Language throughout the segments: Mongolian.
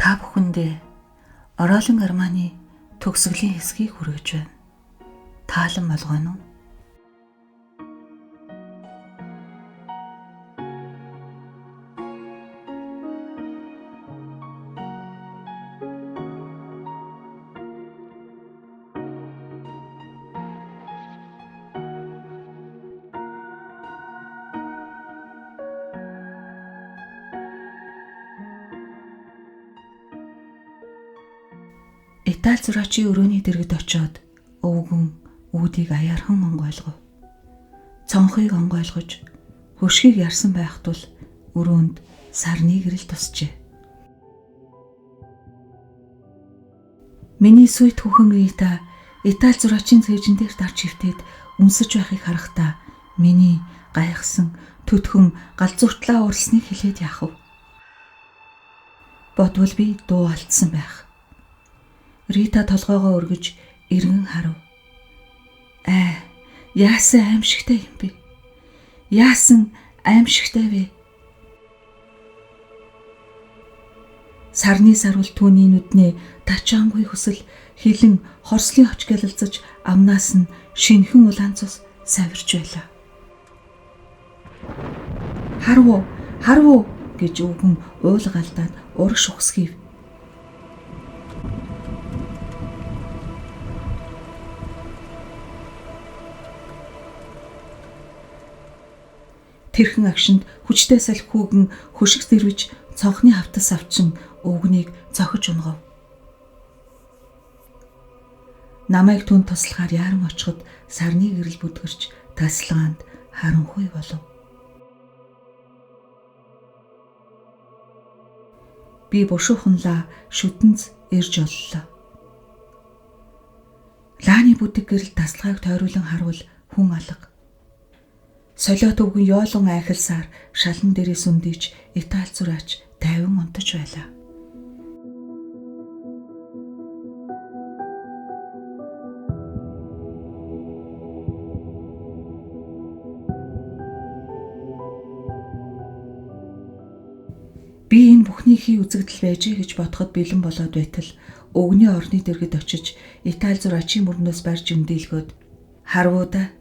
Та бүхэндээ Ороолын Арманы төгсгөлийн хэсгийг хүргэж байна. Таалан болгоно уу? Итали зураачийн өрөөний дэргэд очиод өвгөн үүдийг аяархан онгойлгов. Цонхыг онгойлгож хөшгийг ярсан байх тул өрөөнд сарны гэрэл тусчээ. Миний сүйт хүүхэн Рита Итали зураачийн цээжин дээр дарж хөвтөд өмсөж байхыг харахтаа миний гайхсан төдхөн галзууртлаа уралсныг хэлээд яахав. Бодвол би дуу алдсан байх. Рита толгоогоо өргөж эргэн харав. Яасан аимшигтай юм бэ? Яасан аимшигтай вэ? Сарны сарвал түүний нүднээ тачаангүй хүсэл хилэн хорслын оч гялалзаж амнаас нь шинхэн улаан цус савирч байлаа. Харв уу гэж өвгөн уулгаалдаад урагш ухсгийв. Тэрхэн агшинд хүчтэй салхи хүүгэн хөшиг зэрвэж цонхны хавтас авчин өвгнийг цохиж унгав. Намайг түн туслахаар яаран очиход сарны гэрэл бүдгэрч таслагаанд харанхуй болов. Би бушууханлаа шүтэнц ирж оллоо. Лааны бүдэг гэрэл таслагааг тойруулан харвал хүн алга. Солиот өвгөн ёолон айхалсаар шалан дээрээс өндийж Итали зураач тайван унтаж байлаа. Би энэ бүхнийхээ үзэгдэл байжээ гэж бодоход бэлэн болоод байтал өвгөний орны дэргэд очиж Итали зураачийн мөрнөөс барьж өндийлгөөд харвуудаа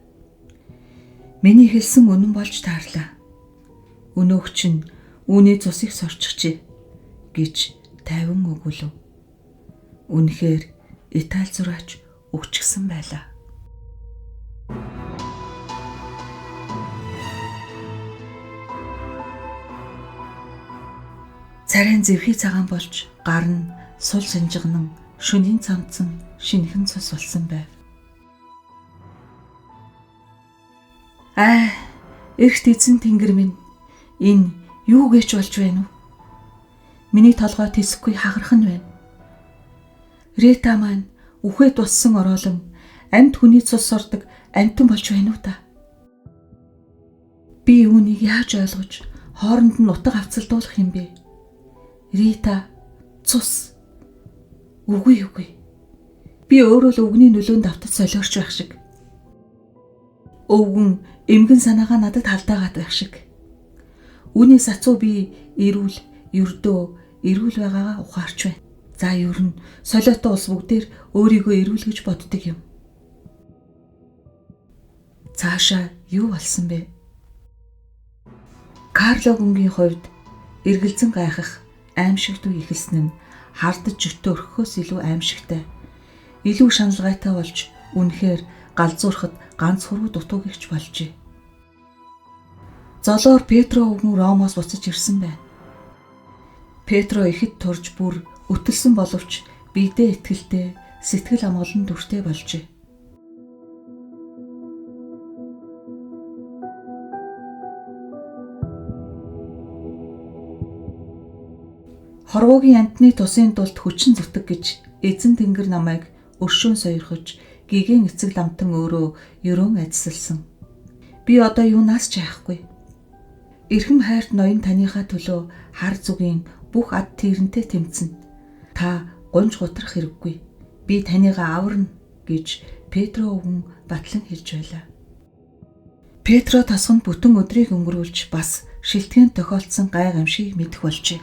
миний хэлсэн үнэн болж таарлаа. Өнөөх чинь үүний цусыг сорчихжээ гэж тайван өгүүлв. Үнэхээр Итали зураач өгчихсөн байлаа. Царайн зэвхий цагаан болж гар нь сул шинжигнан шөнийн цамцсан шинхэн цус болсон байв. Эрт эзэн тэнгэр минь энэ юу гэж болж байна вэ? Миний толгой тэсэхгүй хагарах нь байна. Рита маань үхээд боссон ороолон амьд хүний цус сордог амьтан болж байна уу та? Би үүнийг яаж ойлгож хооронд нь утга авцалдуулах юм бэ? Рита цус. Үгүй. Би өөрөө л өвгний нөлөөнд автаж солиорч байх шиг. Өвгөн эмгэн санаагаа надад халдаагаад байх шиг. Үүнээс ацуу би эрүүл байгаагаа ухаарч байна. За ер нь солиотой улс бүгдээр өөрийгөө эрүүл гэж боддог юм. Цаашаа юу болсон бэ? Карло гүнгийн хувьд эргэлзэн гайхах аимшигт үе ихэлсэн нь хардаж жөтөөрөхөөс илүү аимшигтай, илүү шаналгайтай болж үнэхээр галзуурахад ганц хуруу дутуу гихч болжээ. Золоор Петро өвгөн Ромоос буцаж ирсэн байна. Петро ихэд турж бүр өтөлсөн боловч бидээ итгэлтэй, сэтгэл амгалан дүртэй болжээ. Хорвоогийн амтны тусын тулд хүчин зүтг гэж эзэн тэнгэр намайг өршөөн сойрхож гигийн эцэг ламтан өөрөө ерөөн ажилласан. Би одоо юунаас ч айхгүй. Эрхэм хайрт ноён таныхаа төлөө хар зүгийн бүх ад тэрнтэй тэмцэн. Та гунж гутрах хэрэггүй. Би танийгаа аварна гэж Петро өвгөн батлан хэлж байлаа. Петро тосгонд бүтэн өдрийг өнгөрүүлж бас шилтгэн тохиолдсон гай гамшиг мэдэх болжээ.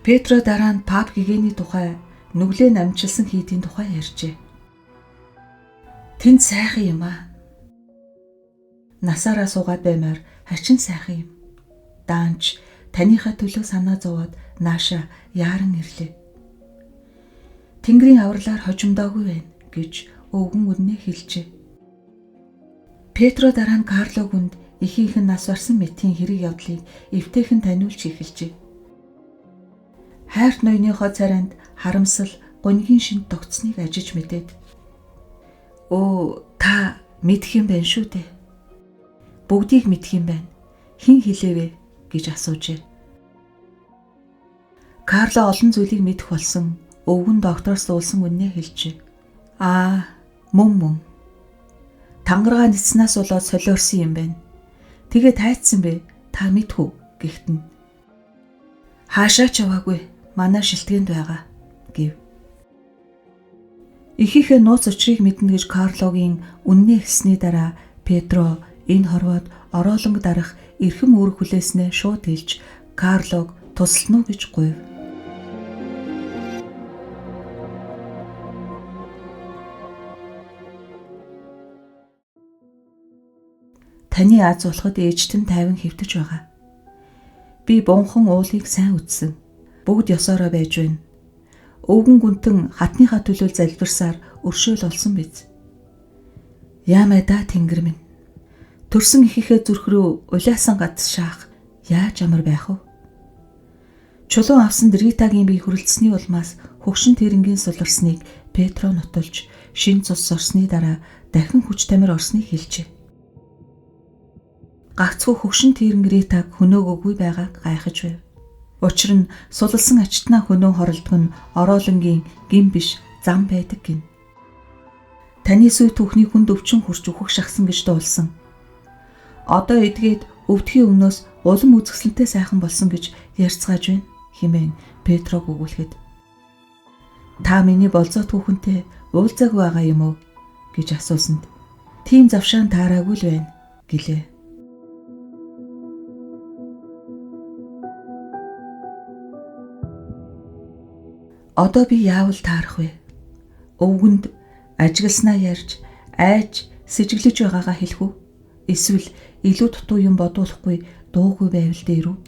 Петро дараа нь пап гэгээний тухай нүглээ намжилсан хийдийн тухай ярьжээ. Тэнд сайхан юм аа. Насаараа суугаад баймаар хачин сайхан юм. Даанч таныхаа төлөө санаа зовоод нааша яаран ирлээ. Тэнгэрийн авралаар хожимдоогүй байна гэж өвгөн үннээ хэлжээ. Петро дараа нь Карлогүнд ихийнхэн нас барсан мэтийн хэрэг явдлыг эвтэйхэн таниулж эхэлжээ. Хайрт ноёныхоо царайнд харамсал, гунгийн шинт тогтсныг ажиж мэдээд "Оо, та мэдх юм байна шүү дээ. Бүгдийг мэдх юм байна. Хэн хэлээвэ?" гэж асуужээ. Карло олон зүйлийг мэдэх болсон өвгөн доктороос уулсан үннээ хэлжээ. Мөн. Тангараа ницснаас болоод солиорсон юм байна. Тэгээ тайцсан бэ? Та мэдхүү гихтэн. Хаашаа ч яваагүй. Манай шилтгэнд байгаа гэв. Ихийнхээ нууц учрыг мэднэ гэж Карлогийн үннээ хэлсний дараа Петро энэ хорвоод ороолонг дарах эрхэм үүрэг хүлээснээ шууд хэлж Карлог тусална уу гэж гуйв. Таны аз болоход ээжтэн тайван хэвтэж байгаа. Би бунхан уулыг сайн үзсэн. Бүгд ёсоороо байж байна. Өвгөн гүнтэн хатныхаа төлөө залбирсаар өршөөл олсон биз. Яамай да тэнгэр минь. Төрсөн ихийнхээ зүрх рүү улаасан гац шаах яаж амар байх вэ? Чулуун авсан Ритагийн бие хүрэлцсэний улмаас хөгшин тэрэнгийн суларсныг Петро нутулж шин цус сорсны дараа дахин хүч тамир орсныг хэлжээ. Гагцхүү хөгшин тэрэнг Ритаг хөнөөгөөгүй байгааг гайхаж байв. Учир нь сулалсан ачтнаа хөнөө хоролдог нь ороолонгийн гин биш зам байдаг гин. Таны сүй түүхний хүнд өвчин хурж үхэх шахсан гэж дуулсан. Одоо эдгээд өвдхийн өмнөөс улам үзэсгэлэнтэй сайхан болсон гэж ярьцгааж байна хэмээн Петрог өгүүлэхэд та миний болзоо түүхэнтэй уулзаагүй байгаа юм уу гэж асуусанд тийм завшаан таараагүй л байна гэлээ. Одоо би яавал таарах вэ? Өвгөнд ажигласнаа ярьж, айж, сэжиглэж байгаагаа хэлэх үү? Эсвэл илүү дутуу юм бодуулахгүй дуугүй байвал дээр үү?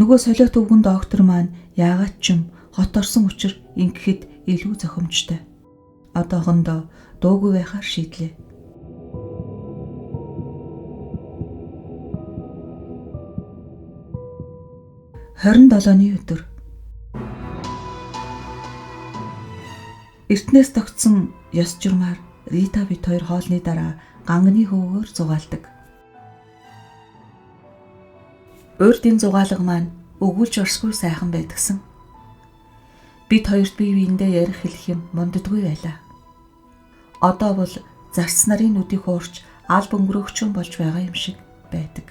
Нөгөө солиот өвгөн доктор маань яагаад ч юм хот орсон учир ингэхэд илүү зохимжтой. Одоохондоо дуугүй байхаар шийдлээ. Хорин долооны өдөр Эртнээс тогтсон ёс журмаар Рита бит хоёр хоолны дараа ганганы хөвгөөр зугаалдаг. Урд энэ зугаалга маань өгүүлж орсгүй сайхан байдгсан. Бит хоёрт бие биендээ ярих хэлэх юм мунддаггүй байлаа. Одоо бол зарц нарын нүдийг хуурч аль бөмбөрөгчөн болж байгаа юм шиг байдаг.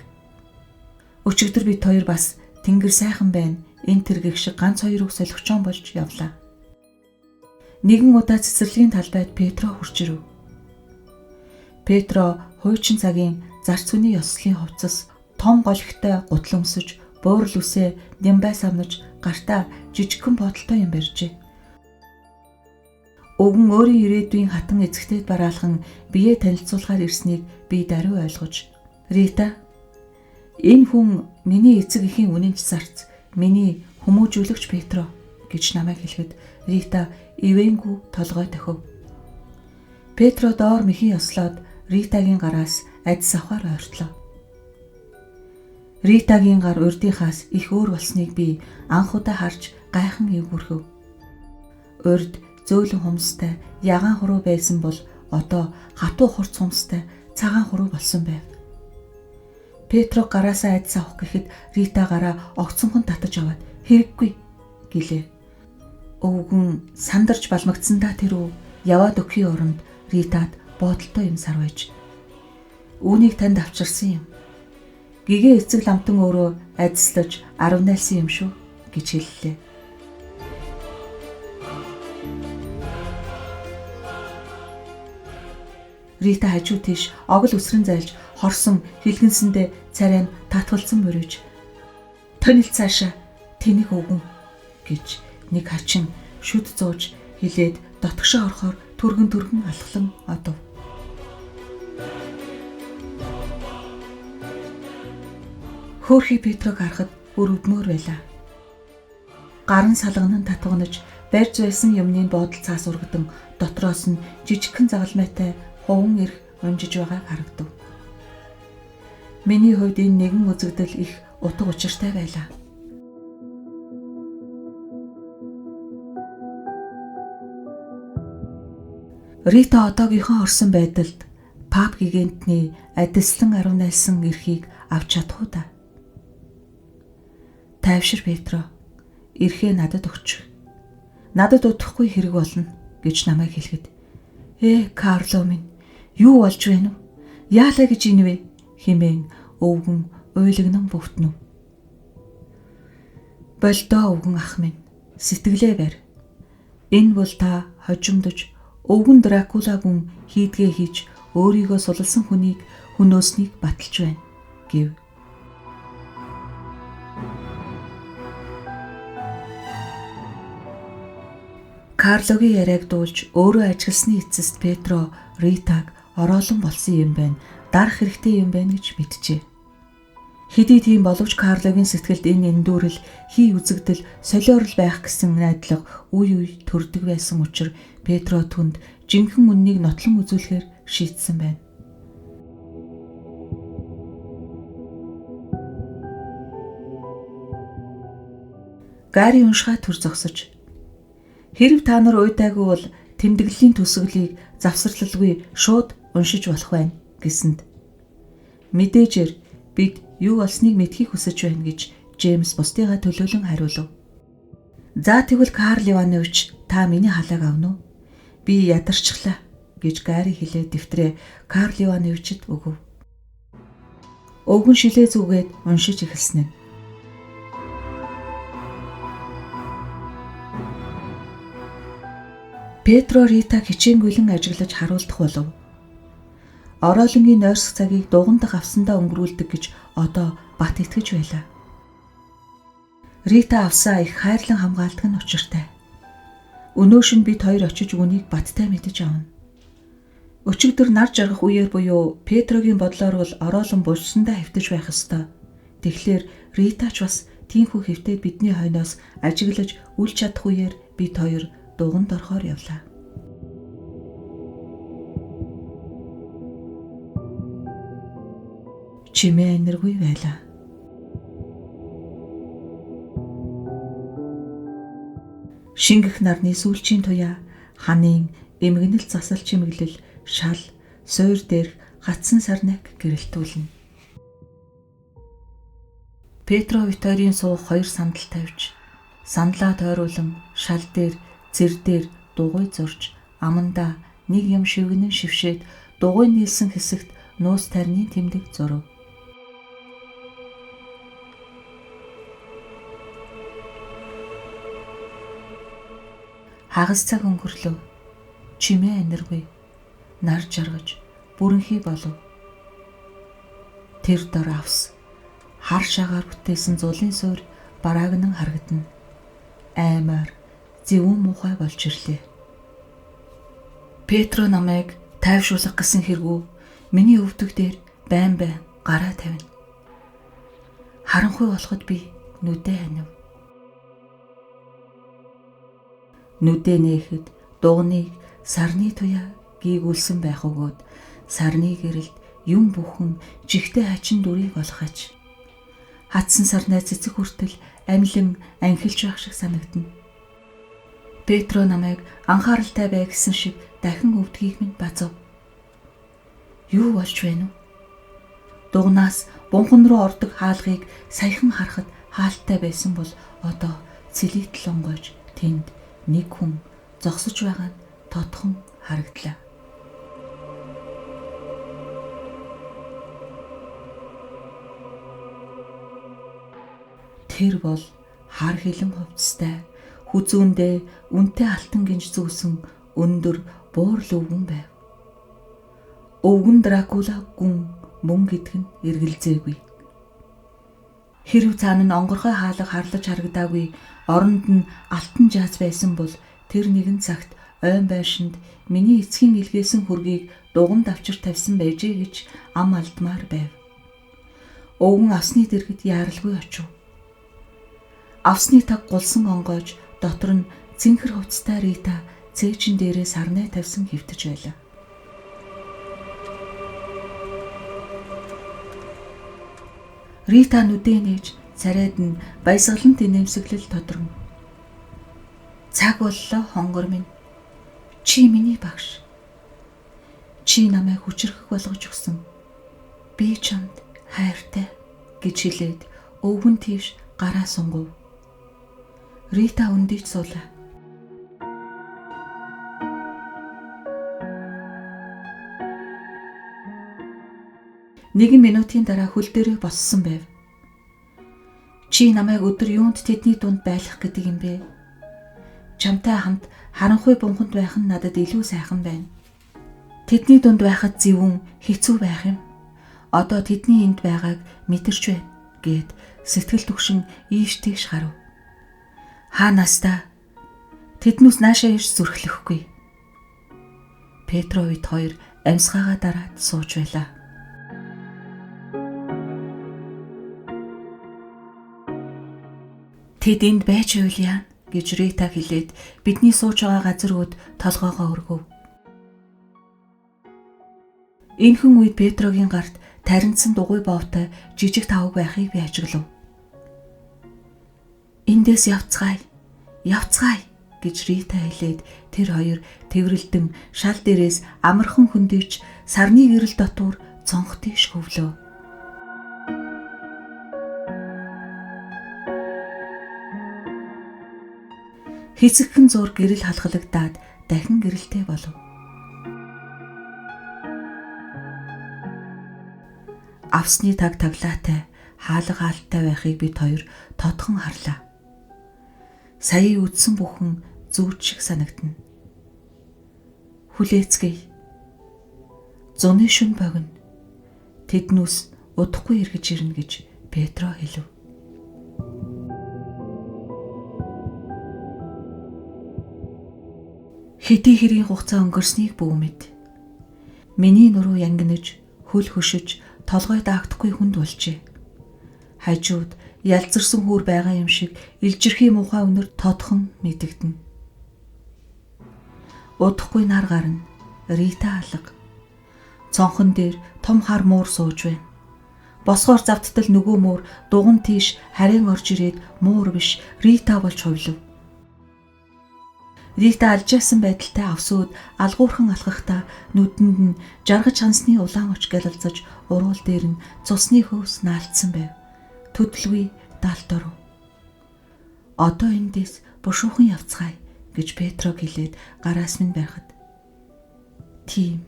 Өчигдөр бит хоёр бас тэнгэр сайхан байна, энэ тэргэх шиг ганц хоёрыг солихчон болж явлаа. Нэгэн удаа цэцэрлэгийн талбайд Петро хурж ирэв. Петро хуучин цагийн зарц үний ёслолын хувцас том голхтой гутал өмсөж, буурал үсээ нямбай савнаж, гартаа жижигхэн бодолтой юм барьжээ. Өвгөн өөрийн ирээдүйн хатан эзэгтэйд бараалхан биеэ танилцуулахаар ирснийг би даруй ойлгож, Рита, энэ хүн миний эцэг эхийн үнэнч зарц, миний хүмүүжүүлэгч Петро гэж намайг хэлэхэд Рита ивэнгүү толгой тохив. Петро доор мэхий ёслоод Ритагийн гараас адис авахар ойртлоо. Ритагийн гар урдынхаас их өөр болсныг би анх удаа харж гайхан эвгүрхэв. Урд зөөлөн хумстай ягаан хуруу байсан бол одоо хатуу хурц хумстай цагаан хуруу болсон байв. Петро гараасаа адис авах гэхэд Рита гараа огцонхон татаж аваад "Хэрэггүй" гэлээ. Өвгөн сандарч балмагдсандаа тэр үү яваад өгөхийн оронд Ритад бодолтой юм сарвайж. Үүнийг танд авчирсан юм. Гэгээ эцэг ламтан өөрөө адислаж 10 найлсан юм шүү гэж хэллээ. Рита хажуу тийш огл өсрэн зайлж хорсон хилгэнсэндээ царай нь татгалзсан мөрөж Танил цаашаа тэнийг өгөн гэж нэг хачин шүд зууж хилээд дотгошоо орохоор түргэн алхлан одов. Хөөрхий Петрог харахад өрөвдмөр байлаа. Гарын салган нь татгонож барьж байсан юмны буудал цаас ургадан дотроос нь жижигхэн загалмайтай хуван ирэх унжиж байгааг харагдав. Миний хувьд энэ нэгэн үзэгдэл их утга учиртай байлаа. Рита одоогийнхоо орсон байдалд пап гигантны адилслан аруунайлсан эрхийг авч чадах уу да? Тайвшир Петро, эрхээ надад өгч. Надад удахгүй хэрэг болно гэж намайг хэлэхэд Карло минь юу болж байна вэ? Яалаа гэж ийнвэ хэмээн өвгөн уйлагнан бөвтнөв. Болдоо өвгөн ах минь, сэтгэлээ барь. Энэ бол та хожимдож өвгөн Дракулагүн хийдгээ хийж өөрийгөө суллсан хүнийг хөнөөснийг баталж байна гэв. Карлогийн яриаг дуулж өөрөө ажигласны эцэст Петро Ритаг ороолон болсон юм байна. Дарах хэрэгтэй юм байна гэж мэджээ. Хэдий тийм боловч Карлогийн сэтгэлд энэ эндүүрэл хий үзэгдэл солиорл байх гэсэн найдлага үе төрдөг байсан учраас Петро түнд жинхэнэ үннийг нотлон үзүүлэхээр шийдсэн байна. Гари уншгаа төр зогсож хэрв та нар уйдаагүй бол тэмдэглэлийн төсөглийг завсарлалгүй шууд уншиж болох байна гэсэнд мэдээжээр бид юу болсныг мэдхийг хүсэж байна гэж Джеймс бусдыгаа төлөөлөн хариулв. За тэгвэл Карл Иванович та миний халааг авна уу? Би ядарчлаа гэж Гари хэлээд дэвтрээ Карл Ивановичд өгөв. Өвгөн шилээ зүгээд уншиж эхэлснэ. Петро Ритаг хичээнгүйлэн ажиглаж харуулдах болов. Ороолонгийн нойрсох цагийг дугандах авсандаа өнгөрүүлдэг гэж одоо бат итгэж байлаа. Рита авсаа их хайрлан хамгаалдаг нь учиртай. Өнөөш нь бид хоёр очиж үнийг баттай мэдэж авна. Өчигдөр нар жаргах үеэр буюу Петрогийн бодлоор бол ороолон булсандаа хөвтөж байх ёстой. Тэгэхээр Ритач бас тийхүү хөвтөд бидний хойноос ажиглаж үл чадах үеэр бид хоёр дуганд орохоор явлаа. Чимээ энергүй байлаа. Шингэх нарны сүүлчийн туяа, ханын эмгэнэл засал чимэглэл, шал, суур дээрх гатсан сарнак гэрэлтүүлнэ. Петро Виторийн суух хоёр сандал тавьж, сандлаа тойруулан шал дээр, цэр дээр дугуй зурж, амандаа нэг юм шивгэнэн шившээд дугуй нийлсэн хэсэгт нуус тарны тэмдэг зурв. Хагас цаг өнгөрлөв. Чимээ энергүй. Нар жаргаж, бүрэнхий болов. Тэр дор авс. Хар шагаар бүтээсэн зулын суур бараагнан харагдана. Аймаар зөвүүн муухай болж ирлээ. Петро намайг тайвшруулах гэсэн хэрэгүү миний өвдөг дээр байн гараа тавина. Харанхуй болоход би нүдээ ханив. Нүдээ нээхэд дугныг сарны туяа гийгүүлсэн байх өгөөд сарны гэрэлд юм бүхэн жигтэй хачин дүрийг олгооч. Хатсан сарнаа цэцэг хүртэл амилан анхилж байх шиг санагдана. Петро намайг анхааралтай бай гэсэн шиг дахин өвдгийг минь базав. Юу болж байна вэ? Дугнаас бунхан руу ордог хаалгыг саяхан харахад хаалттай байсан бол одоо цэлийтэл онгойж тэнд нэг хүн зогсож байгаа нь тодхон харагдлаа. Тэр бол хар хилэн хувцастай, хүзүүндээ үнэтэй алтан гинж зүүсэн өндөр буурал өвгөн байв. Өвгөн Дракула гүн мөн гэдг нь эргэлзээгүй. Хэрэв цаана нь онгорхой хаалга харлаж харагдаагүй оронд нь алтан жааз байсан бол тэр нэгэн цагт ойн байшинд миний эцгийн илгээсэн хөргийг дугамд авчир тавьсан байжээ гэж ам алдмаар байв. Өвгөн авсны дэргэд яаралгүй очив. Авсны таг гулсан онгойж дотор нь цэнхэр хувцастай Рита цээжин дээрээ сарнай тавьсан хэвтэж байлаа. Рита нүдээ нээж царайд нь баясгалан тэнэмсэглэл тодрон. Цаг боллоо хонгор минь. Чи миний багш. Чи намайг хүчрэх болгож өгсөн. Би чамд хайртай гэж хэлээд өвгөн тийш гараа сунгав. Рита өндийч суулаа. Нэгэн минутын дараа хөл дээрээ боссон байв. Чи намайг өдөр юунд тэдний дунд байлгах гэдэг юм бэ? Чамтай хамт харанхуй бунханд байх нь надад илүү сайхан байна. Тэдний дунд байхад зөвүүн хэцүү байх юм. Одоо тэдний энд байгааг мэдэрч байна гэд сэтгэл түгшин ийш тийш харав. Хаа настаа тэднүүс наашаа ирж зүрхлэхгүй. Петро үед хоёр амьсгаагаа дараад сууж байлаа. Тэд энд байж байлаа гэж Рита хэлээд бидний сууж байгаа газар өөд толгоогоо өргөв. Энэхэн үед Петрогийн гарт таринцсан дугуй боовтой жижиг тавг байхыг би ажиглав. Эндээс явцгаая гэж Рита хэлээд тэр хоёр тэврэлдэн шал дээрээс амархан хөндийч сарны гэрэл дотор цонх тийш хөвлөө. Хэсэгхэн зур гэрэл халхалагдаад дахин гэрэлтэй болов. Авсны таг таглаатай хаалга алтай байхыг бид хоёр тодхон харлаа. Сая үдсэн бүхэн зүүч шиг санагдана. Хүлээцгээе. Зуны шүн богино. Тэднүүс удахгүй эргэж ирнэ гэж Петро хэлв. Хэдий хэргийн хугацаа өнгөрснийг бүү мэд. Миний нуруу янгинаж, хөл хөшөж, толгой даагдахгүй хүнд болжээ. Хажууд ялзарсан хүүр байгаа юм шиг илжирхий муухай өнөр тодхон мэдэгдэнэ. Удахгүй нар гарна. Рита алга. Цонхон дээр том хар муур сууж байна. Босгоор завттал нөгөө муур дуган тийш харин орж ирээд муур биш Рита болж хувлав. Рита алжаасан байдалтай авсууд алгуурхан алхахдаа нүдэнд нь жаргаж хансны улаан оч гэлэлцэж уруул дээр нь цусны хөөс наалтсан байв. Төдөлгүй далд оров. Одоо эндээс бушуухан явцгаая гэж Петро хэлээд гараас минь байхад. Тийм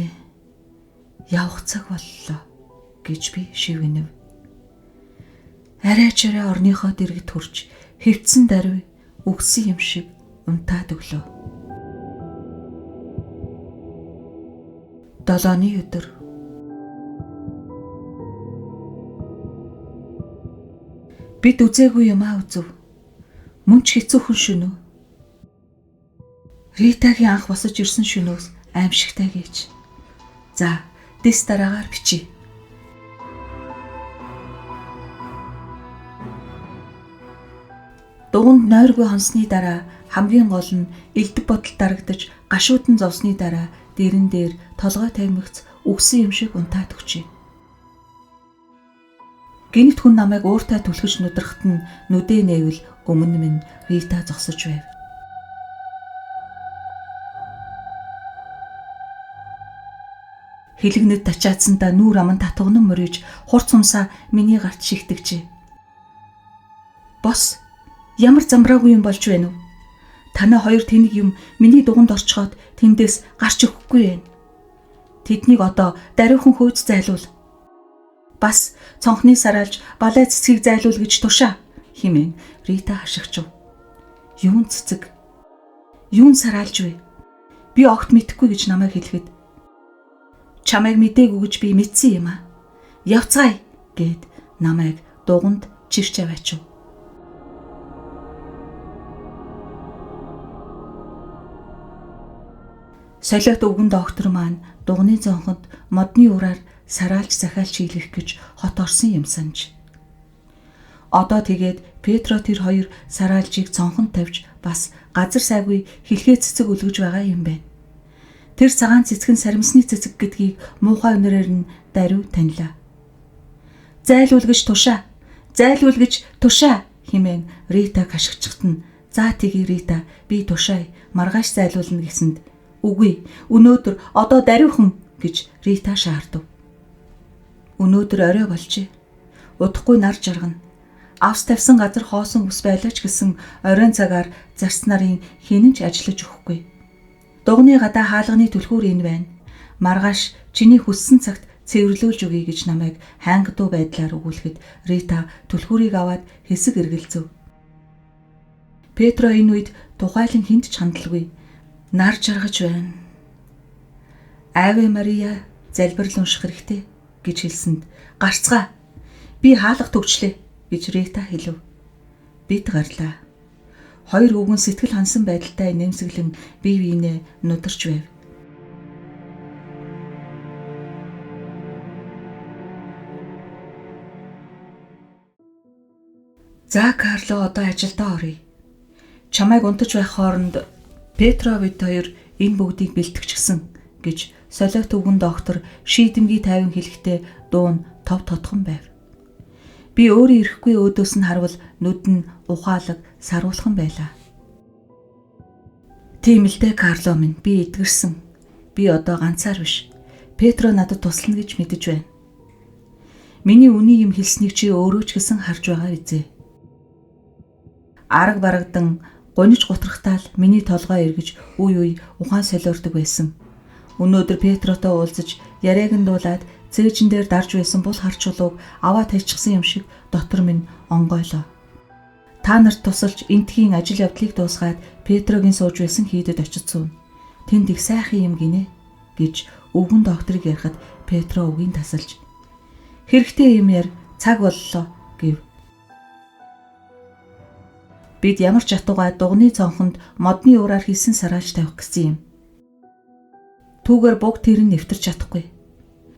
ээ. Явах цаг боллоо гэж би шивгэнэв. Арай орныхоо дэргэд хүрч хэвцэн даруй үгсэн юм шиг унтаад өглөө. 7-ны өдөр. Бид үзээгүй юм үзв. Мөн ч хэцүүхэн шөнө. Ритагийн анх босож ирсэн шөнөөс аимшигтай гэж. За, дэс дараагаар бичиж. Дугунд нойргүй хонсны дараа хамгийн гол нь элдэг бодол дарагдаж гашууд нь зовсны дараа дэрэн дээр толгой тавимагц үгсэн юм шиг унтаад өгчээ. Гинт хүн намайг ууртай түлхэж нудрахт нь нүдээ нээвэл өмнө минь Рита зогсож байв. Хилэгнэд тачаадсандаа нүүр аман татгонон мөрөж хурц хумсаа миний гарт шигтгэжээ. Бос, ямар замбраагүй юм болж байна уу? Танай хоёр тэнэг юм миний дугунд орчхоод тэндээс гарч өгөхгүй байна. Тэднийг одоо даруйхан хөөж зайлуул. Бас цонхны сараалж балай цэцгийг зайлуул гэж тушаа хэмээн Рита хашигчв. Юун цэцэг? Юун сараалж вэ? Би огт мэдэхгүй гэж намайг хэлэхэд чамайг мдээгүй гэж би мэдсэн юм аа. Явцгаая гэд намайг дуганд чирч аваачив. Солиот өвгөн доктор маань дугны зонхонд модны ураар сараалж захиалж хийлгэх гэж хот орсон юм санаж. Одоо тэгээд Петро тэр хоёр сараалжийг цонхонд тавьж бас газар сайгүй хэлхээ цэцэг үлгэж байгаа юм байна. Тэр цагаан цэцэг нь саримсны цэцэг гэдгийг муухай өнөрөөр нь даруй танилаа. Зайлуулгаж тушаа. Зайлуулгаж тушаа хэмээн Рита хашгичгт нь "За тэгье Рита, би тушаая. Маргааш зайлуулна" гэсэнд "Үгүй, өнөөдөр одоо даруйхан" гэж Рита шаардав. Өнөөдөр орой болжээ. Удахгүй нар жаргана. Авс тавьсан газар хоосон ус байлаач гэсэн оройн цагаар зарц нарын хинэн ч ажиллаж өгөхгүй. Дугны гадаа хаалганы түлхүүр энэ байна. Маргааш чиний хүссэн цагт цэвэрлүүлж өгье гэж намайг хайнгадуу байдлаар өгүүлэхэд Рита түлхүүрийг аваад хэсэг эргэлзэв. Петро энэ үед тухайлан хүнд ч хандалгүй. Нар жаргаж байна. "Аве Мария, залбирал унших хэрэгтэй" гэж хэлсэнд "Гарцгаа. Би хаалга төгчлээ" гэж Рита хэлв. Бид гарлаа. Хоёр өвгөн сэтгэл хансан байдалтай нэмсэглэн бие биенээ нударч байв. "За Карло, одоо ажилдаа оръё. Чамайг унтаж байх хооронд Петро бид хоёр энэ бүгдийг бэлтгэчихсэн" гэж солиот өвгөн доктор шийдэмгий тайван хэлэхдээ дуун тов тодхон байв. Би өөрөө ирэхгүй өөдөөс нь харвал нүд нь ухаалаг саруулхан байлаа. "Тийм л дээ Карло минь, би эдгэрсэн. Би одоо ганцаар биш. Петро надад туслана гэж мэдэж байна. Миний үний юм хэлснийг чи өөрөө ч гэсэн харж байгаа бизээ. Арга барагдан гуниж гутрахтаа л миний толгой эргэж үе үе ухаан солиордог байсан. Өнөөдөр Петротой уулзаж яриаг нь дуулаад цээжин дээр дарж байсан бул хар чулууг аваад тавьчихсан юм шиг дотор минь онгойлоо. Та нарт тусалж энтхийн ажил явдлыг дуусгаад Петрогийн сууж байсан хийдэд очиж сууна. Тэнд их сайхан юм гинэ гэж өвгөн докторыг ярихад Петро үгийн тасалж "Хэрэгтэй юм яар, цаг боллоо" гэв. Бид ямар ч атугай дугны цонхонд модны ураар хийсэн сараалж тавих гэсэн юм. Түүгээр буг тэр нь нэвтэрч чадахгүй.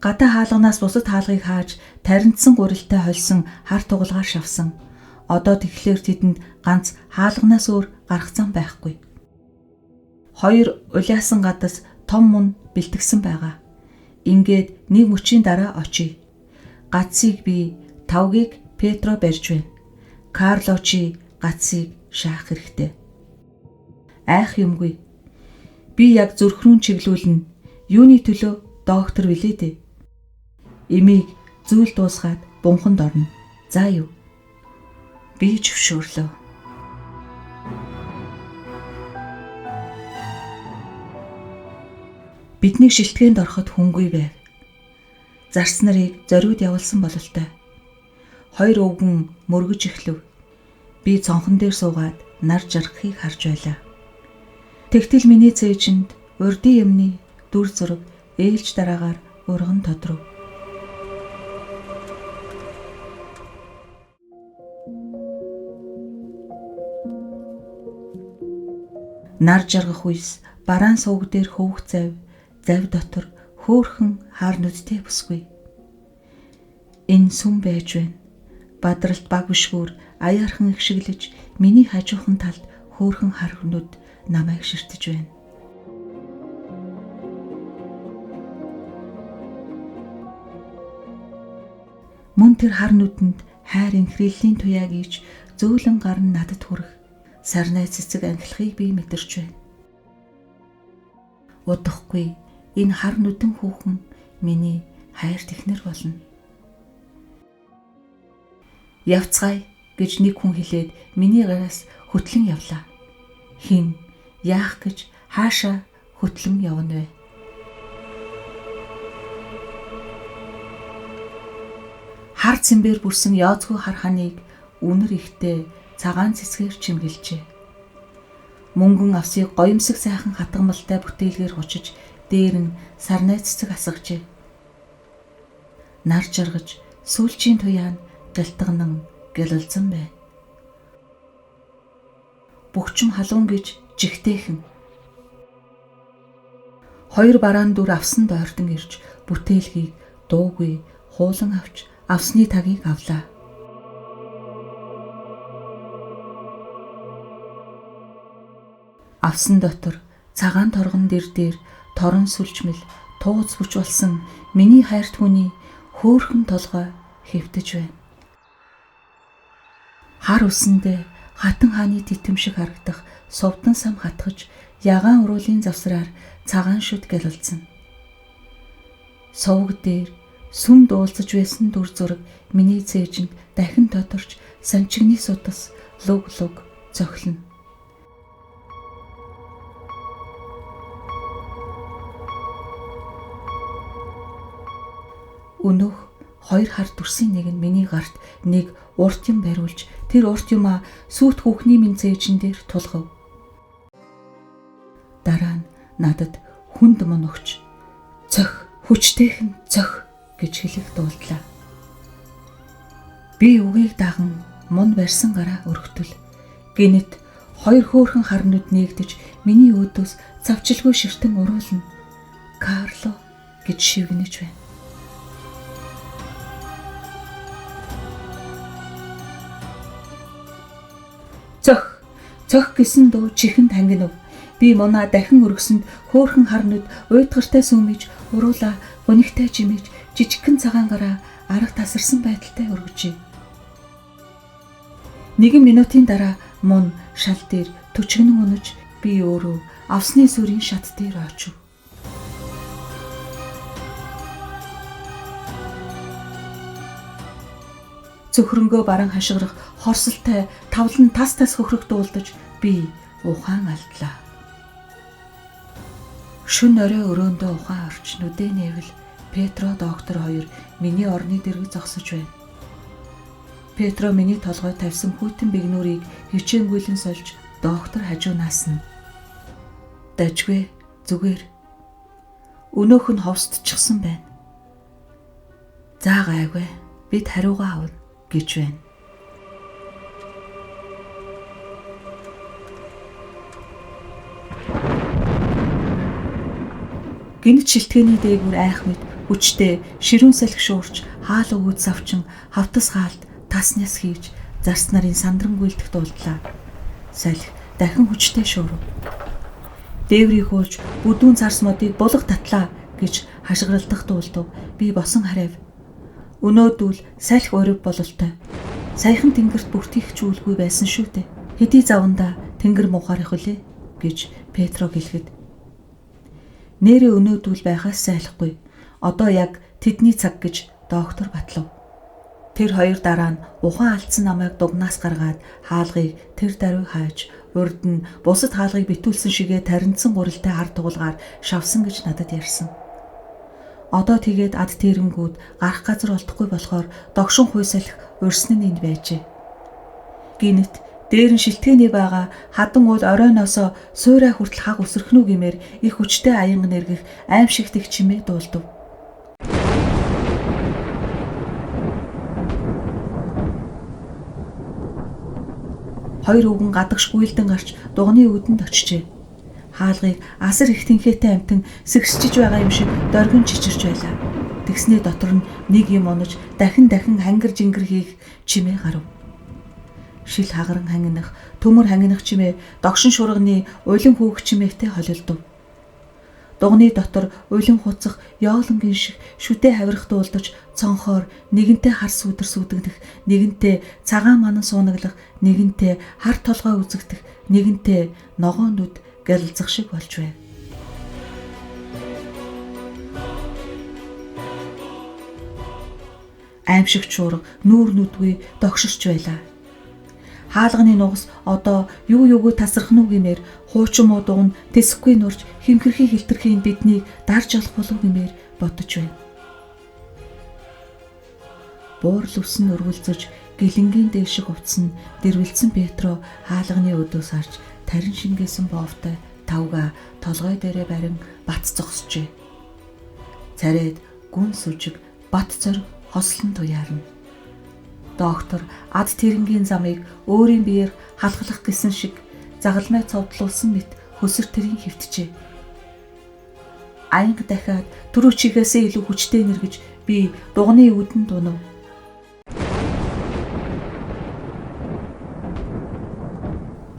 Гадаа хаалганаас бусад хаалгыг хааж таринтсан гурилтай холсон хар тугалгаар шавсан. Одоо тэгэхээр тэдэнд ганц хаалганаас өөр гарах зам байхгүй. Хоёр улаасан гадас том мун бэлтгэсэн байгаа. Ингээд нэг мөчийн дараа очие. Гацыг би, тавгийг Петро барьж байна. Карло чи гацыг шаах хэрэгтэй. Айх юмгүй. Би яг зүрх рүү чиглүүлнэ. Юуны төлөө доктор билээ дээ. Эмийг зүйл дуусгаад бунханд орно. За юу? Би зөвшөөрлөө. Бидний шилтгэнд ороход хүнгүй байв. Зарц нарыг зориуд явуулсан бололтой. Хоёр өвгөн мөргөж эхлэв. Би цонхон дээр суугаад нар жаргахыг харж байлаа. Тэгтэл миний цээжинд урдын юмны дүр зураг ээлж дараагаар урган тодров. Нар жаргах үес бараан сууг дээр хөвөх зав дотор хөөхөн хар нүдтэй бүсгүй. Энэ сүм байж байна. Бадралт баг бишгүүр аяархан ихшиглэж миний хажуухан талд хөөхөн хар нүд намайг ширтэж байна. Мөн тэр хар нүдэнд хайр инхрийллийн туяаг ийж зөөлөн гар нь надад хүрэх сарнай цэцэг ангилахыг би мэдэрч байна. Удахгүй энэ хар нүдэн хүүхэн миний хайр тэхнэр болно. Явцгаая гэж нэг хүн хэлээд миний гараас хөтлөн явлаа. Хин яах гэж хаашаа хөтлөн явна вэ? Хар цэмбэр бүрсэн яоцгүй хар ханыг үнэр ихтэй цагаан цэцгээр чимгэлжээ. Мөнгөн авсыг гоёмсог сайхан хатгамалтай бүтээлгээр хучиж дээр нь сарнай цэцэг асгажээ. Нар жаргаж сүүлчийн туяа нь гэлтгэнэн гэлэлцэн байна. Бүгчм халуун гэж жигтэйхэн. Хоёр бараан дүр авсан дойрдон ирж бүтээлгийг дуугүй хуулан авч авсны тагийг авлаа. Авсан дотор цагаан торгон дээр торон сүлжмэл тууз бүч болсон миний хайрт хүний хөөхөн толгой хэвтэж байна. Хар үсэндээ хатан хааны титэм шиг харагдах сувдан сам хатгаж ягаан уруулын завсраар цагаан шүд гэлэлцэн. Сувг дээр сүм дуулцаж байсан дүр зураг миний цээжинд дахин тодорч санчигны сутас луг цохилно. Өнөөх хоёр хар дүрсийн нэг нь миний гарт нэг урт юм бариулж тэр урт юмаа сүйт хүүхний минь цээжин дээр тулгав. Дараа нь надад хүнд мөн өгч цох хүчтэйхэн цох гэж хэлэх дуулдлаа. Би үгийг даган мун барьсан гараа өргөтөл. Гинэт хоёр хөөрхөн харнууд нэгдэж миний өөдөөс завчилгүй ширтэн уруулна. Карло гэж шивгэнэж байна. Цох гэсэн дуу чихэнд хангинав. Би мунаа дахин өргөсөнд хөөрхөн харнууд уйдгартай сүмэж уруула гунигтай жимэж жижигхэн цагаан гараа арга тасарсан байдалтай өргөжээ. Нэгэн минутын дараа мун шал дээр төчгөнөн өнөж би өөрөө авсны сүрийн шат дээр очив. Цөхрөнгөө баран хашгирах хорсолтой тавлан тас хөхрөх дуулдаж би ухаан алдлаа. Шүн орой өрөөндөө ухаан орч нүдэ нэвэл Петро доктор хоёр миний орны дэрэг зогсож байна. Петро миний толгой тавьсан хүйтэн бигнүүрийг хичээнгүйлэн сольж доктор хажуунаас нь дажгүй зүгээр өнөөх нь ховсдчихсан байна. За гайгүй бид хариугаа авна гэж байна. Гинт шилтгэний дээгүүр айх мэд хүчтэй ширүүн салхи шуурч хаал өгөөд савчин хавтас хаалт тас няс хийж зарц нарын сандран гүйлдэх дуулдлаа. Салхи дахин хүчтэй шуурв. Дээврийг хуулж бүдүүн царс модыг булга татлаа гэж хашгиралдах дуулдав. Би босон харав. Өнөөдүүл салхи орив бололтой. Саяхан тэнгэрт бүртгийх чүүлгүй байсан шүү дээ. Хэдий заванда тэнгэр мухаарах үлээ гэж Петро гэлгэд. Нэрээ өнөөдүүл байхаас сайлахгүй. Одоо яг тэдний цаг гэж доктор батлав. Тэр хоёр дараа нь ухаан алдсан намайг дугнаас гаргаад хаалгыг тэр даруй хайж урд нь бусад хаалгыг битүүлсэн шигээ таринцсан гурилтай хар тугалгаар шавсан гэж надад ярьсан. Одоо тэгээд ад тэрэнгүүд гарах газар олдохгүй болохоор догшин хуй салхи урьсны нэнд байжээ. Гинэт дээр нь шилтгэний байгаа хадан уул оройноосоо суурай хүртэл хаг өсөрхнүү гэмээр их хүчтэй аянга нэргэх аимшигтэх чимээ дуулдав. Хоёр өвгөн гадагш гүйлдэн гарч дугны үүдэнд очижээ. Хаалгыг асар их тэнхээтэй амтан сэгсчиж байгаа юм шиг доргин чичирч байлаа. Тэгснээ дотор нь нэг юм онож дахин хангар жингэр хийх чимээ гарав. Шил хагаран хангинах, төмөр хангинах чимээ догшин шурганы улин хүүх чимээтэй холилдов. Дугны дотор улин хуцах ёолонгийн шиг шүдэ хавирах дуулдаж цонхоор нэгэнтээ хар сүдэр сүдэгдэх, нэгэнтээ цагаан манан суунаглах, нэгэнтээ хар толгой үзэгдэх, нэгэнтээ ногоон нүд гэлэлцэх шиг болж байв. Аимшигч шуурга нүүр нүдгүй догширч байлаа. Хаалганы нугас одоо юуг тасрах нүг гэмээр хуучин муу дуун тэсэхгүй нурж хэмхэрхий хилтерхийн биднийг дарж олох болов гэмээр бодож байна. Буурал үсэн өргөлзөж гэлэнгийн дээшиг хувцсан дэрвэлцэн Петро хаалганы өдөөс харж тарин шингээсэн боовтой тавга толгой дээрээ барин бат зогсжээ. Царайд гүн сүжиг бат зориг хослон туяарна. Доктор ад тэрэнгийн замыг өөрийн биеэр халахлах гэсэн шиг загалмай цовдлуулсан мэт хөсөр тэрийн хөвтжээ. Аянга дахиад түрүү чигээсээ илүү хүчтэй нэргэж би дуганы үүдэн дунав.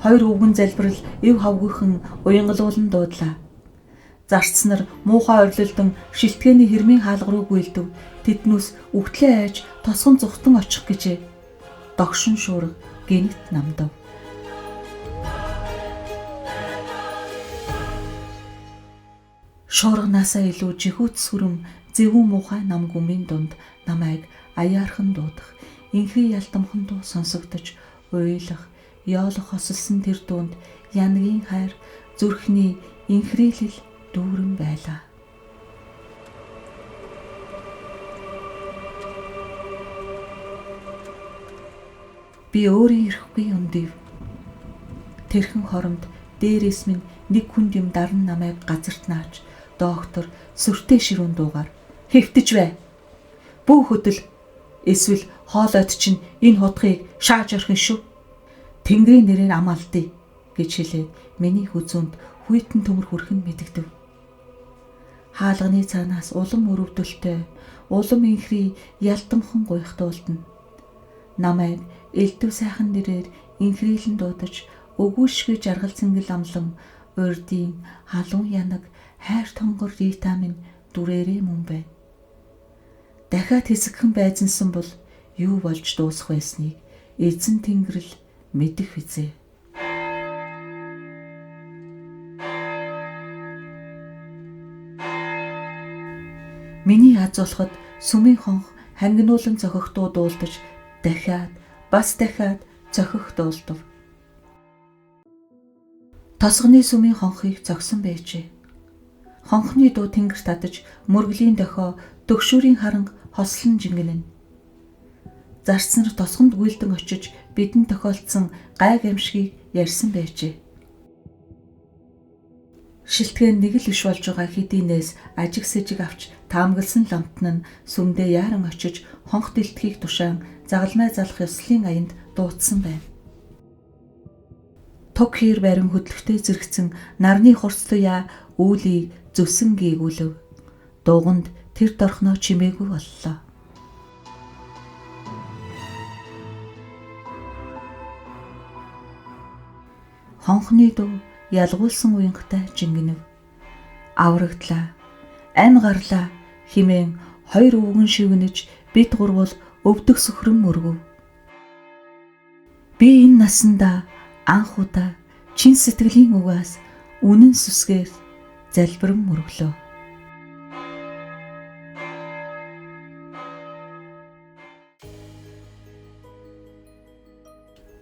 Хоёр өвгөн залбирал эв хавгүйхэн уянгалуулан дуудлаа. Зарцснаар муухай орлолдон шилтгэний хэрмийн хаалга руу гүйлдэв. Тэднүүс үхтлээ айж тосгон зүхтэн очих гэжээ. Догшин шуурга гинт намдав. Шуурганаасаа илүү жихүүц сүрэм зэвүүн муухай нам гүмийн дунд намайг аяархан дуудах, инхий ялтамхан дуу сонсогдож уйлах, яолох хосолсон тэр дуунд янгийн хайр зүрхний инхрийлэл дүүрэн байлаа. Би өөрийн ирэхгүй өндөв. Тэрхэн хоромд дээрээс минь нэг хүнд юм дарн намайг газарт нааж доктор сүртэй ширүүн дуугаар хэвтэж бай. Бүх хөдөл эсвэл хоолойд чинь энэ хутгийг шааж орох шүү. Тэнгэрийн нэрээр ам алдъя гэж хэлээд миний хүзүүнд хүйтэн төмөр хүрхэн мэдэгдэв. Хаалганы цаанаас улам өрөвдөлтөй, улам инхри ялтамхан гуйхдуулдана. Намайг элдв сайхан нэрээр инхрийлэн дуудаж өгүүлшгүй жаргал цэнгэл амлан урдийн халуун янаг хайр тонгор рита минь дүрээрээ мөн бай. Дахиад хэсэгхэн байзансан бол юу болж дуусах байсныг эзэн тэнгэрл мэдэх визээ. Миний азуулахад сүмийн хонх хангинуулан цохих дуу дуулдаж дахиад цохих дуулдав. Тосгоны сүмийн хонхыг зогсон байжээ. Хонхны дуу тэнгэрт татаж мөргөлийн дохио төгшүүрийн харанг хослон жингэнэ. Зарцнаар тосгонд гүйлдэн очиж бидэнд тохиолдсон гай гамшигыг ярьсан байжээ. Шилтгэн нэг л биш болж байгаа хэдийнээс ажиг сэжиг авч таамагласан ламтан нь сүмдээ яаран очиж хонх дэлтхийг тушаан загалмай залах ёслолын аянд дуудсан байна. Туг хир барин хөдлөлтөй зэрэгцэн нарны хурц туяа үүлийг зүсэн гээгүүлв. Дууганд тэр дорхноо чимээгүй боллоо. Хонхны дуу ялгуулсан уянгатай жингэнэв. Аврагдлаа, ам гарлаа химэн хоёр өвгөн шивнэж бид гурвал өвдөх сөхрөн мөргөв. Би энэ насандаа анх удаа чин сэтгэлийн угаас үнэн сүсгээр залбирэн мөргөлөө.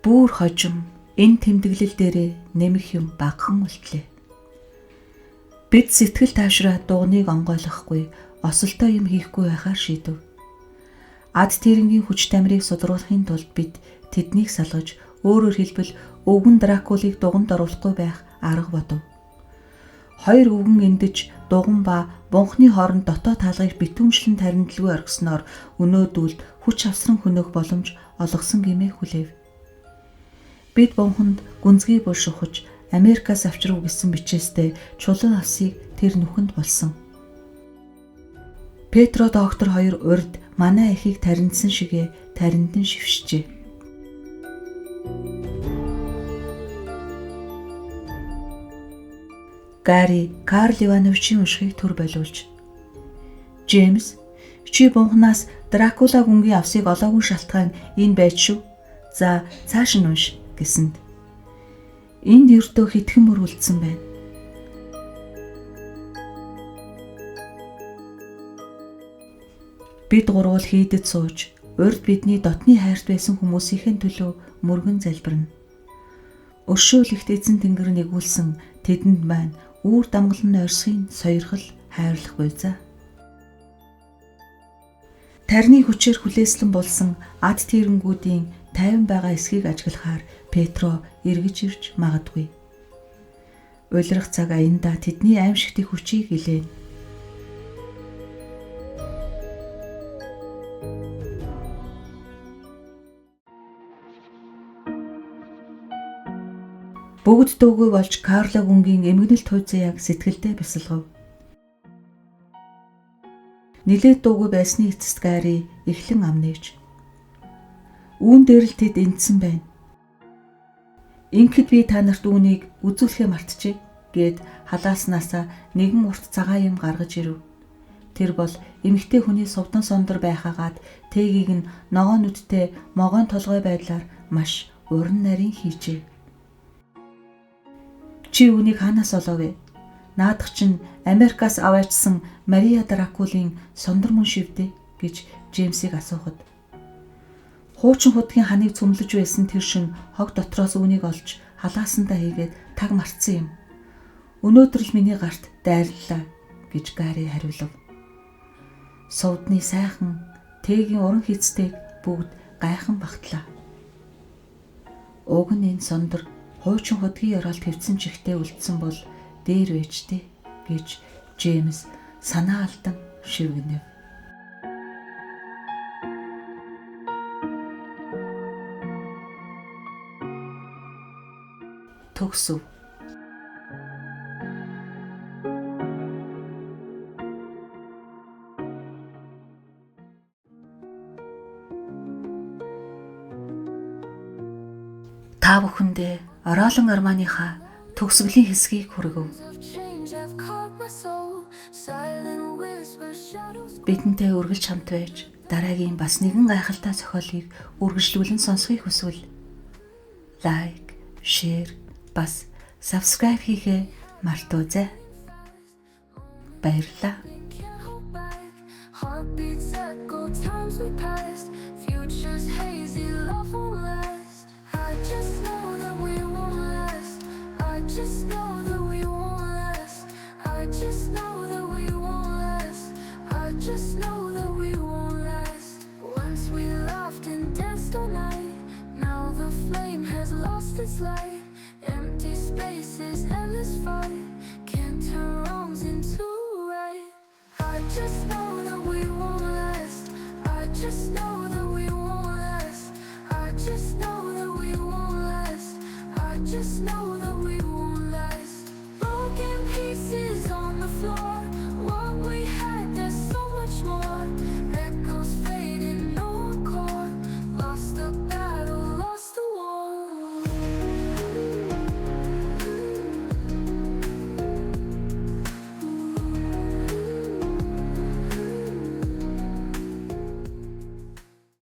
Бүр хожим энэ тэмдэглэл дээрээ нэмэх юм багхан үлдлээ. Бид сэтгэл таашраа дууныг онгойлохгүй, осолтой юм хийхгүй байхаар шийдэв. Ад тэрэнгийн хүч тамирыг судруулахын тулд бид тэднийг салгаж, өөрөөр хэлбэл өвгөн Дракулыг дуганд оруулахгүй байх арга бодов. Хоёр өвгөн эндэж дуган ба бунхны хооронд дотоод хаалгыг битүүмшлэн тариндлгүй оргисноор өнөөдүүлд хүч авсран хөнөөх боломж олгосон гэмээ хүлээв. Бид бунханд гүнзгий булшухаж Америкаас авчрав гэсэн бичээстэй чулуу авсыг тэр нүхэнд болсон. Петро доктор хоёр урд манай эхийг таринсан шигээ тариндан шившжээ. Гари Карл Ивановичийн уншихыг төр болиулж, Джеймс, чи бунханаас Дракула гүнгийн авсыг олоогүй шалтгаан энэ байж шүү. За цааш нь унш гэсэнд энд ердөө хитгэн мөр үлдсэн байна. Бид гурвал хийдэд сууж, урд бидний дотны хайрт байсан хүмүүсийн төлөө мөргөн залбирна. Өршөөлөгт эзэн тэнгэр нэгүүлсэн тэдэнд маань үүр дамгалан ойрсхийн сойрхол хайрлах буйзаа. Тарны хүчээр хүлээслэн болсон ад тэрэнгүүдийн тайван байгаа эсхийг ажиглахаар Петро эргэж ирж магадгүй. Улирах цаг аяндаа тэдний аимшигтын хүчийг илээн. Бүгд дуугүй болж Карла гүнгийн эмгэнэл туйцаа яг сэтгэлдээ бясалгав. Нилээд дуугүй байсны эцэст Гари эхлэн ам нээж. Үүн дээр л тэд эндсэн байна. Ингээд би та нарт үүнийг үзүүлэхээ мартчихъя гэд халааснасаа нэгэн урт цагаан юм гаргаж ирэв. Тэр бол эмэгтэй хүний сувдан сондөр байхаагаад тээгийг нь ногоо нүдтэй могоон толгой байдлаар маш уран нарийн хийжээ. Чи үүнийг хаанаас олов вэ? Наадах чинь Америкаас аваачсан Мария Дракулын сондөр мөн шивдэ гэж Джеймсийг асуухад хуучин худгийн ханыг цөмлөж байсан тэр шин хог дотроос үүнийг олж халаасандаа хийгээд таг марцсан юм. Өнөөдөр л миний гарт дайрлалаа гэж Гари хариулав. Сувдны сайхан тээгийн уран хийцтэйг бүгд гайхан багтлаа. Уг нь энэ сондөр хуучин худгийн яралт хэвцэн чихтэй үлдсэн бол дээр вэжтэй гэж Джеймс санаа алдан шивгэнэв. Төгсөв. Та бүхэндээ Ролан Арманыхаа төгсгөлийн хэсгийг хүргэв. Бидэнтэй үргэлж хамт байж дараагийн бас нэгэн гайхалтай зохиолыг үргэлжлүүлэн сонсхийг хүсвэл лайк, шеэр, бас subscribe хийхээ мартаоцай. Баярлалаа. Just know that we won't last. Once we laughed and danced all night. Now the flame has lost its light. Empty spaces, endless fight. Can't turn wrongs into right. I just know